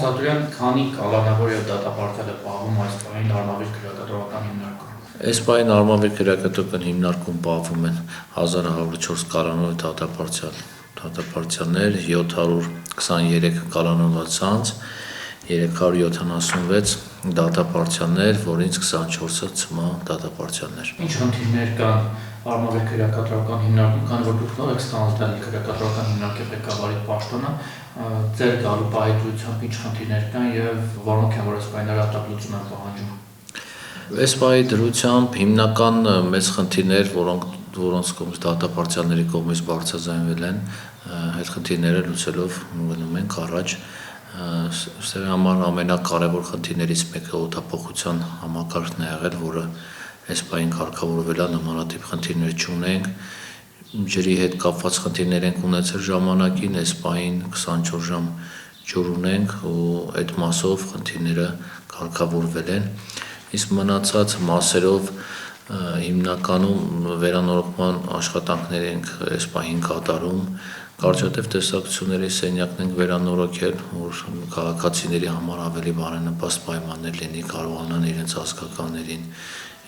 Սատուրյան, քանի կալանավոր եւ դատապարտել է պահվում այս պահին Արմավիր քրեակատարական հիմնարկում։ Այս պահին Արմավիր քրեակատարական հիմնարկում պահվում են 1104 կալանավոր դատապարտյալներ, 723 կալանավորված ցանց, 376 դատապարտյալներ, որից 24-ը ՑՄ դատապարտյալներ։ Ինչ խնդիրներ կան Արմավիր քրեակատարական հիմնարկում, քանի որ դուք նոր եք ստանձնել քրեակատարական հիմնարկի ղեկավարի պաշտոնը, ձեր գալու պահեդրությամբ ինչ խնդիրներ կան եւ որոնք են, որ այս պահին լրատվություն են պահանջում։ Այս պահի դրությամբ հիմնական մեծ խնդիրներ, որոնց կողմից դատապարտյալների կողմից բարձրաձայնվել են, այդ խնդիրները լուծելով գնում ենք առաջ։ Սրա համար ամենակարևոր խնդիրներից մեկը օդափոխության համակարգն է եղել, որը այս պահին կարգավորվել է, նմանատիպ խնդիրներ չունենք։ Ջրի հետ կապված խնդիրներ ենք ունեցել ժամանակին, այս պահին 24 ժամ ջուր ունենք ու այդ մասով խնդիրները կարգավորվել են։ Իսկ մնացած մասերով հիմնականում վերանորոգման աշխատանքներ ենք այս պահին կատարում, կարճատև տեսակցությունների սենյակն ենք վերանորոգել, որ քաղաքացիների համար ավելի բարենպաստ պայմաններ լինի, կարողանան իրենց ազգականներին,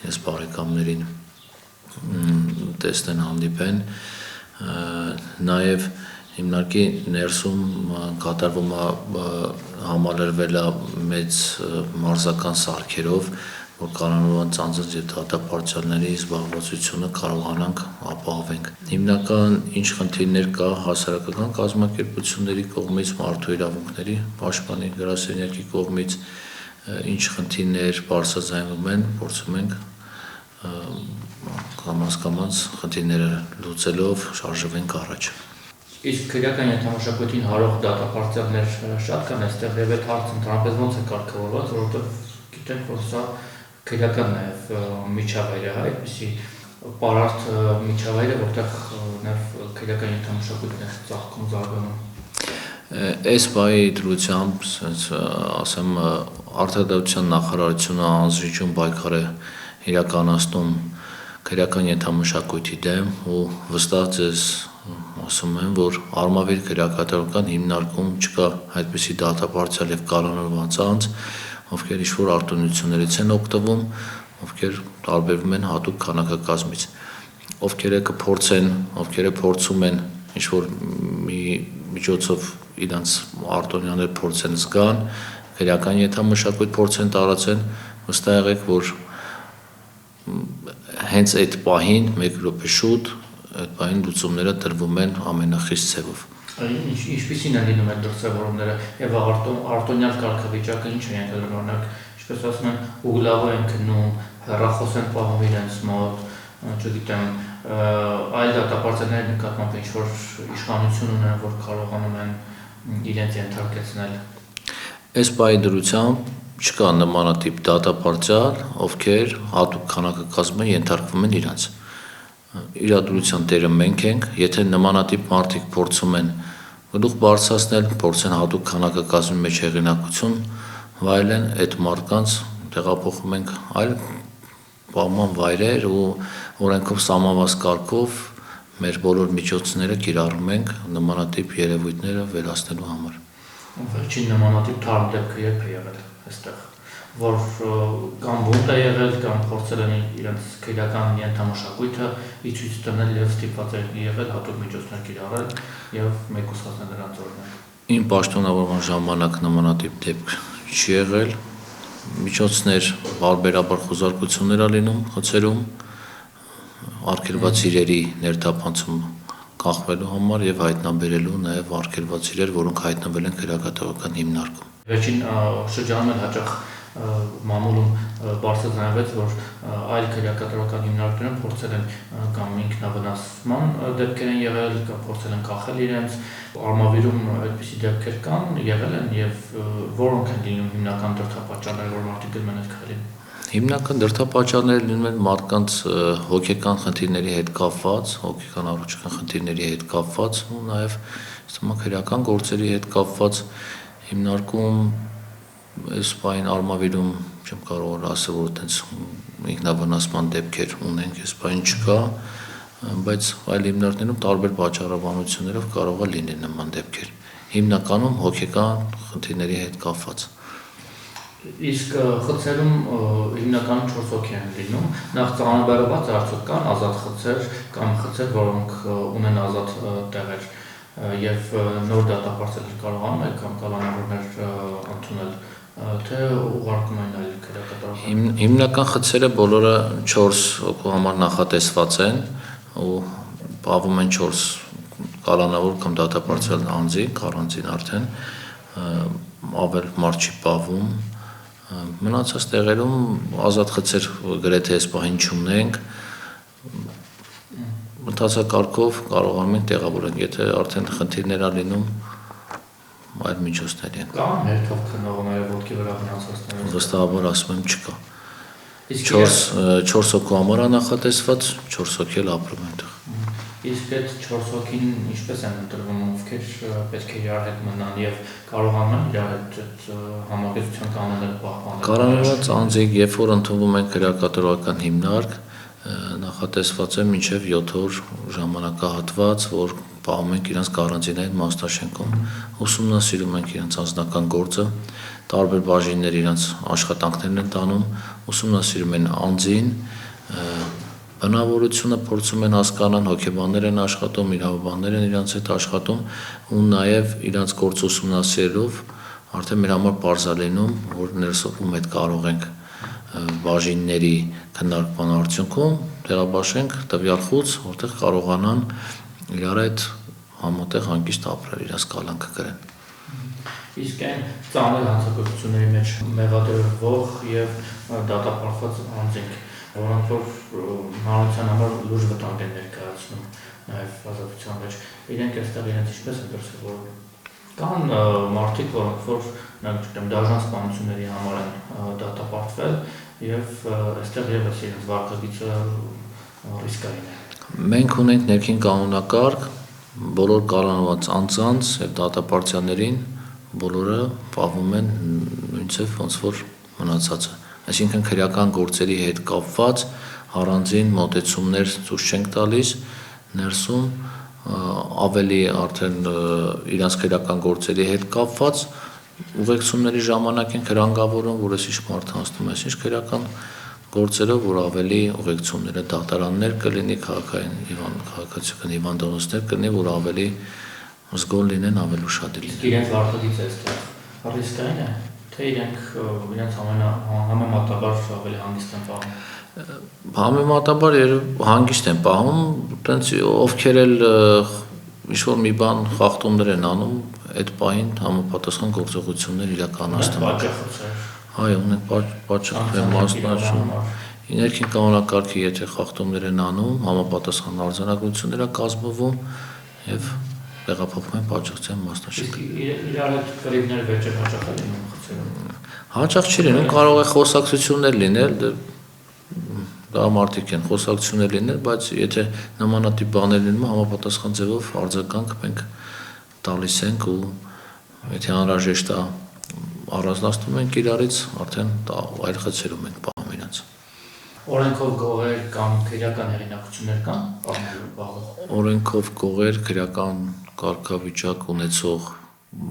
իրենց բարեկամներին տեսնեն, հանդիպեն, նաև հիմնարկի ներսում կատարվում է համալրվել է մեծ մարզական սարքերով, որ կանոնավոր ցանցից եւ դատապարտյալների զբաղվածությունը կարողանանք ապահովենք։ Հիմնական ինչ խնդիրներ կա հասարակական կազմակերպությունների կողմից, մարդու իրավունքների պաշտպանի գրասենյակի կողմից, ինչ խնդիրներ բարձրաձայնվում են, փորձում ենք կամաց խնդիրները լուծելով շարժվենք առաջ։ Իսկ քրեական ենթամշակույթին հարող դատապարտյալներ շատ կան այստեղ եւ այդ հարցը ընդհանրապես ոնց է կարգավորված, որովհետեւ գիտենք, որ սա քրեական նաեւ միջավայր է, այդպիսի պարարտ միջավայր է, որտեղ նաեւ քրեական ենթամշակույթն է ծաղկում զարգանում։ Այս պահի դրությամբ, ասեմ, արտադրության նախարարությունը անզիջում պայքար է իրականացնում քրեական ենթամշակույթի դեմ ու վստահ ձեզ ասում եմ, որ Արմավիր քրեակատարական հիմնարկում չկա այդպիսի դատապարտյալ եւ կանոնավոր ցանց, ովքեր ինչ-որ արտոնություններից են օգտվում, ովքեր տարբերվում են հատուկ քանակակազմից, ովքեր փորձում են ինչ-որ մի միջոցով իրենց արտոնյաներ փորձեն զգան, քրեական ենթամշակույթ փորձեն տարածեն, վստահ եղեք, որ հենց այդ պահին, մեկ րոպե շուտ, այդ պահին լուծումները տրվում են ամենախիստ ձևով։ Ինչպիսին են լինում այդ դրսևորումները եւ արտոնյալ կարգավիճակը ինչ է ենթադրում, օրինակ, ինչպես ասում են, ուգլավը են քննում, հեռախոս են պահում իրենց մոտ, չգիտեմ, այլ դատապարտյալների նկատմամբ ինչ-որ իշխանություն ունեն, որ կարողանում են իրենց ենթարկեցնել։ Այս պահի դրությամբ չկա նմանատիպ դատապարտյալ, ովքեր հատուկ քանակակազմը ենթարկվում են իրենց։ Իրադրության տերը մենք ենք, եթե նմանատիպ մարդիկ փորձում են գլուխ բարձրացնել, փորձեն հատուկ քանակակազմի մեջ հեղինակություն վայելեն, այդ մարդկանց տեղափոխում ենք այլ պահման վայրեր ու օրենքով սահմանված կարգով մեր բոլոր միջոցները կիրառում ենք նմանատիպ երևույթները վերացնելու համար։ Վերջին նմանատիպ թարմ դեպքը երբ է եղել այստեղ, որ կամ բունտ է եղել, կամ փորձել են իրենց քրեական ենթամշակույթը իջույց դնել եւ ստիպված է եղել հատուկ միջոցներ կիրառել եւ մեկուսացնել նրանց օրինակ։ Իմ պաշտոնավորման ժամանակ նմանատիպ դեպք չի եղել, միջոցներ բարբերաբար խոզարկություններ ա լինում խցերում, արգելված իրերի ներթափանցում կանխվելու համար եւ հայտնաբերելու նաեւ արգելված իրեր, որոնք հայտնվել են քրեակատարական հիմնարկում։ Վերջին շրջանում էլ հաճախ մամուլում բարձրացնվեց, որ այլ քրեակատարական հիմնարկներում փորձել են կամ ինքնավնասման դեպքեր են եղել, կամ փորձել են կախել իրենց, Արմավիրում այդպիսի դեպքեր կան, եղել են եւ որոնք են լինում հիմնական դրդապատճառները, որ մարդիկ գնում են այդ քայլին։ Հիմնական դրդապատճառները լինում են մարդկանց հոգեկան խնդիրների հետ կապված, հոգեկան առողջական խնդիրների հետ կապված ու նաեւ քրեական գործերի հետ կապված հիմնարկում այս պահին Արմավիրում չեմ կարող ասել, որ այդպես ինքնավնասման դեպքեր ունենք, այս պահին չկա, բայց այլ հիմնարկներում տարբեր պատճառաբանություններով կարող է լինել նման դեպքեր։ հիմնականում հոգեկան խնդիրների հետ կապված։ Իսկ խցերում հիմնականում 4 հոգի են լինում, նախ ծանրաբեռված արդյոք կան ազատ խցեր կամ խցեր, որոնք ունեն ազատ տեղեր եւ նոր դատապարտել կարողանում եք կամ կալանավորներ ընդունել, թե ուղարկում են այլ քրեակատարական։ Հիմնական խցերը բոլորը 4 հոգու համար նախատեսված են ու պահվում են 4 կալանավոր կամ դատապարտել անձի, առանձին արդեն ավել մարդ չի պահվում։ Մնացած տեղերում ազատ խցեր գրեթե այս պահին չունենք, մտածակարգով կարողանում ենք տեղավորել, եթե արդեն խնդիրներ ա լինում, այլ միջոցներ են։ Կան հերթով քննողները ոտքի վրա մնացածները։ Վստահաբար ասում եմ չկա։ 4 հոգու համար ա նախատեսված, 4 հոգի էլ ապրում են տեղ։ Իսկ այդ 4 հոգին ինչպես են ընտրվում, ովքեր պետք է իրար հետ մնան եւ կարողանում են իրար հետ համագործակցության կանոնները պահպանել։ Կառավարված անձիկ, երբ որ ընդունվում են քրեակատարական հիմնարկ, նախատեսված է մինչև 7 օր ժամանակահատված, որ պահում ենք իրենց կարանտինային մասնաշենքում, ուսումնասիրում ենք իրենց անձնական գործը, տարբեր բաժիններ իրենց աշխատանքներն են տանում, ուսումնասիրում են անձին, բնավորությունը փորձում են հասկանալ, հոգեբաններ են աշխատում, իրավաբաններ են իրենց հետ աշխատում ու նաև իրենց գործ ուսումնասիրելով արդեն մեր համար պարզ է լինում, որ ներսովում հետ կարող ենք բաժինների քննարկման արդյունքում տեղաբաշխենք տվյալ խոց, որտեղ կարողանան իրար հետ համատեղ հանգիստ ապրել, իրենց կալանքը կրեն։ Իսկ այն ծանր հանցագործությունների մեջ մեղադրվող եւ դատապարտված անձինք, որոնք որ հանրության համար լուրջ վտանգ են ներկայացնում նաև ազատության մեջ, իրենք այստեղ իրենց ինչպես են դրսևորում։ Կան մարդիկ, որոնք որ դաժան սպանությունների համար են դատապարտվել եւ այստեղ եւս իրենց վարկագիծը ռիսկային է։ Մենք ունենք ներքին կանոնակարգ, բոլոր կալանված անձանց եւ դատապարտյալներին բոլորը պահվում են նույնպես ոնց որ մնացածը։ Այսինքն քրեական գործերի հետ կապված առանձին մոտեցումներ ցույց չենք տալիս, ներսում ավելի արդեն իրանց քրեական գործերի հետ կապված ուղեկցումների ժամանակ են հրանգավորում, որ այսիշ մարդը անցնում է, այսինչ քրեական գործերով, որ ավելի ուղեկցումները դատարաններ կլինի, քաղաքացիական հիվանդանոցներ կլինի, որ ավելի զգոն լինեն, ավելի ուշադիր լինեն։ Իրենց վարկագիծը այստեղ ռիսկային է, թե իրենց համեմատաբար ավելի հանգիստ են պահում։ Համեմատաբար հանգիստ են պահում, տենց ովքեր էլ ինչ-որ մի բան խախտումներ են անում, այդ պահին համապատասխան գործողություններ իրականացնում։ Այո, ունենք պատճառ մասնաշուն։ Ներքին կանոնակարգի եթե խախտումներ են անում, համապատասխան արձանագրություններ է կազմվում եւ տեղափոխվում են պատժողջության մասնաշենք։ Իրար հետ կռիվներ վերջեր հաճախ է լինում խցերում։ Հաճախ չի լինում, կարող է խոսակցություններ լինել, դա մարդիկ են խոսակցություններ լինել, բայց եթե նմանատիպ բաներ լինում, համապատասխան ձևով արձագանք մենք տալիս ենք ու եթե անհրաժեշտ է առանձնացնում ենք իրարից, արդեն այլ խցերում ենք պահում իրենց։ Օրենքով գողեր կամ քրեական հեղինակություններ կան պահելու բաղը։ Օրենքով գողեր, քրեական կարգավիճակ ունեցող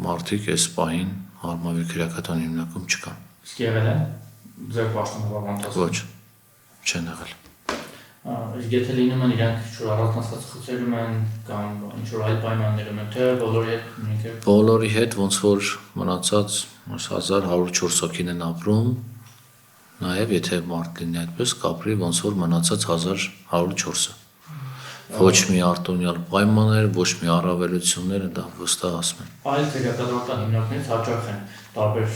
մարդիկ այս պահին հարմարվի քրեական հիմնարկում չկան։ Իսկ եղել են ձեր պաշտոնավար ընթացքում։ Ոչ, չեն եղել։ Իսկ եթե լինում են իրանք ինչ-որ առանձնացած խցերում են կամ ինչ-որ այլ պայմաններում են, թե բոլորի հետ նույնքեր։ Բոլորի հետ ոնց որ մնացած 1104 հոգին են ապրում, նաև եթե մարդ լինի այդպես կապրի ոնց որ մնացած 1104-ը։ Ոչ մի արտոնյալ պայմաններ, ոչ մի առավելություններ, դա վստահ ասում եմ։ Այլ քրեակատարական հիմնարկներից հաճախ են տարբեր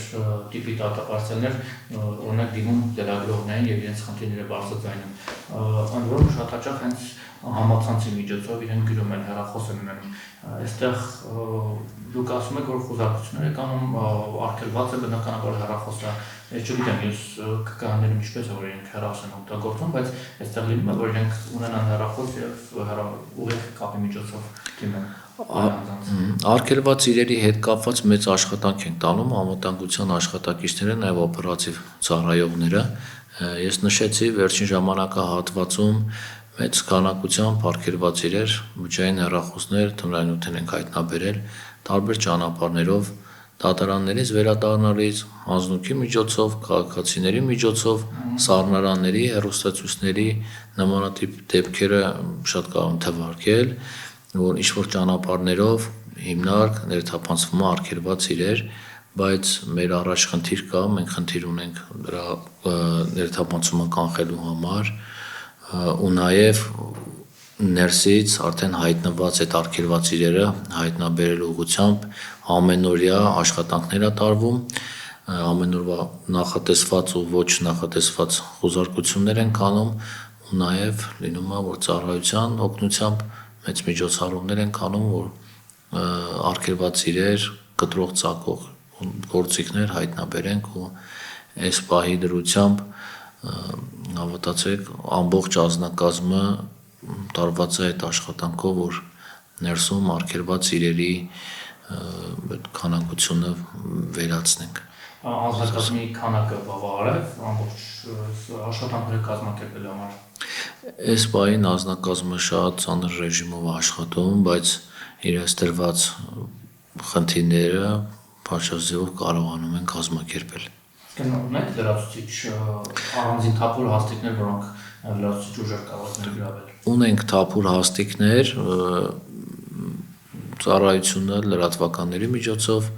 տիպի դատապարտելներ, օրինակ դիմում լրագրողներին եւ իրենց խնդիրները բարձրացնում։ Ընդ որում շատ հաճախ հենց համացանցի միջոցով իրենք գրում են, հեռախոս են ունենում։ Այստեղ դուք ասում եք, որ խոզակցությունները կանում արգելված է բնականաբար հեռախոսը։ Ես չգիտեմ, ես կկաներում ինչպես է որ իրենք հեռախոս են օգտագործում, բայց այստեղ լինում է, որ իրենք ունենան հեռախոս եւ ուղիղ կապի միջոցով դիմեն։ Արգելված իրերի հետ կապված մեծ աշխատանք են տանում անվտանգության աշխատակիցները, նաև օպերատիվ ծառայողները։ Ես նշեցի վերջին ժամանակահատվածում մեծ քանակությամբ արգելված իրեր, միջային հեռախոսներ, թմրանյութեր ենք հայտնաբերել, տարբեր ճանապարհներով դատարաններից վերադառնալից, հանձնուկի միջոցով, քաղաքացիների միջոցով, սառնարանների, հեռուստացույցների նմանատիպ դեպքերը շատ կարող են թվարկել, որ ինչ-որ ճանապարհներով հիմնարկ ներթափանցվում է արգելված իրեր, բայց մեր առաջ խնդիր կա, մենք խնդիր ունենք դրա ներթափանցումը կանխելու համար ու նաև ներսից արդեն հայտնված այդ արգելված իրերը հայտնաբերելու ուղղությամբ ամենօրյա աշխատանքներ է տարվում, ամենօրվա նախատեսված ու ոչ նախատեսված խոզարկություններ են կանում ու նաև լինում է, որ ծառայության օգնությամբ մեծ միջոցառումներ են կանում, որ արգելված իրեր, կտրող ծակող գործիքներ հայտնաբերենք ու այս պահի դրությամբ հավատացեք ամբողջ ազնագազմը տարված է այդ աշխատանքով, որ ներսում արգելված իրերի քանակությունը վերացնենք։ Անձնակազմի քանակը բավարար է ամբողջ աշխատանքները կազմակերպելու համար։ Այս պահին անձնակազմը շատ ծանր ռեժիմով է աշխատում, բայց իրենց դրված խնդիրները բարձրաձևով կարողանում են կազմակերպել։ Ունեք լրացուցիչ առանձին թափուր հաստիկներ, որոնք լրացուցիչ ուժեր կարող են գրավել։ Ունենք թափուր հաստիկներ, ծառայությունը լրատվականների միջոցով,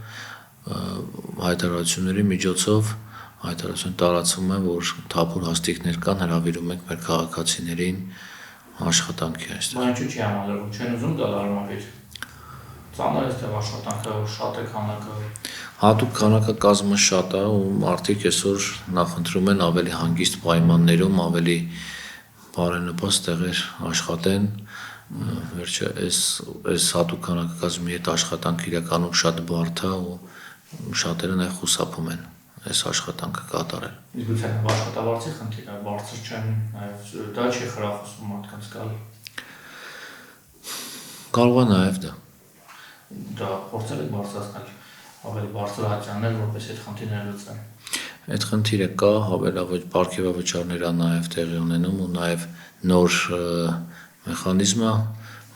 հայտարարությունների միջոցով հայտարարություն տարածվում է, որ թափուր հաստիկներ կան, հրավիրում ենք մեր քաղաքացիներին աշխատանքի այստեղ։ Բայց ինչու՞ չի համալրվում, չեն ուզում դա լարումավիր։ Ծանր է այստեղ աշխատանքը, շատ է քանակը։ Հատուկ քանակակազմը շատ է ու մարդիկ այսօր նախընտրում են ավելի հանգիստ պայմաններում, ավելի բարենպաստ տեղեր աշխատեն, վերջը այս հատուկ քանակակազմի հետ աշխատանքը իրականում շատ բարդ է ու շատերը նաև խուսափում են այս աշխատանքը կատարել։ Իսկ գուցե աշխատավարձի խնդիրը բարձր չեն, նաև դա չի խրախուսում մարդկանց գալ։ Կարող է նաև դա։ Դա փորձել եք բարձրացնել ավելի բարձր ատյաններ, որպես այդ խնդիրները լուծվեն։ Այդ խնդիրը կա, հավելավոր պարգևավճարներ է նաև տեղի ունենում ու նաև նոր մեխանիզմ է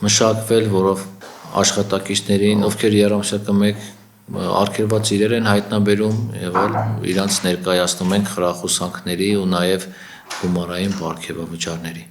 մշակվել, որով աշխատակիցներին, ովքեր երամսյակը մեկ արգելված իրեր են հայտնաբերում եւ իրանց ներկայացնում ենք խրախուսանքների ու նաև գումարային պարգևավճարների։